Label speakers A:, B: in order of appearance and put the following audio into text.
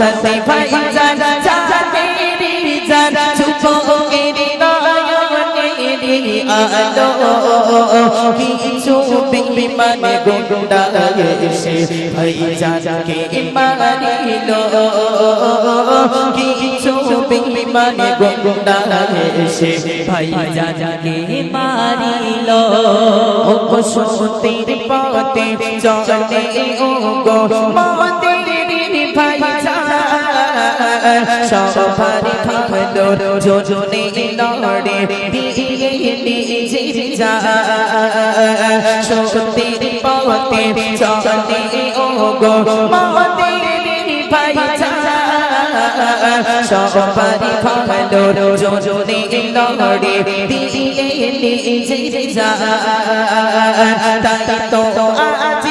A: সতে ভাই জান জানেরি জান চুপকে নয়নেরি আলো কিছু বিমানে গুন্ডা এসে ভাই জানকে মারিল কিছু বিমানে গুন্ডা এসে ভাই জানকে মারিল ও সতের পথে চলে ও গো মতের ভাই জান সবার ভালো যোজনে লড়ে দিয়ে নিজে যা সতের পথে চলে ও গো মতের ভাই জান সবার ভালো যোজনে লড়ে দিয়ে নিজে যা তাই তো আজ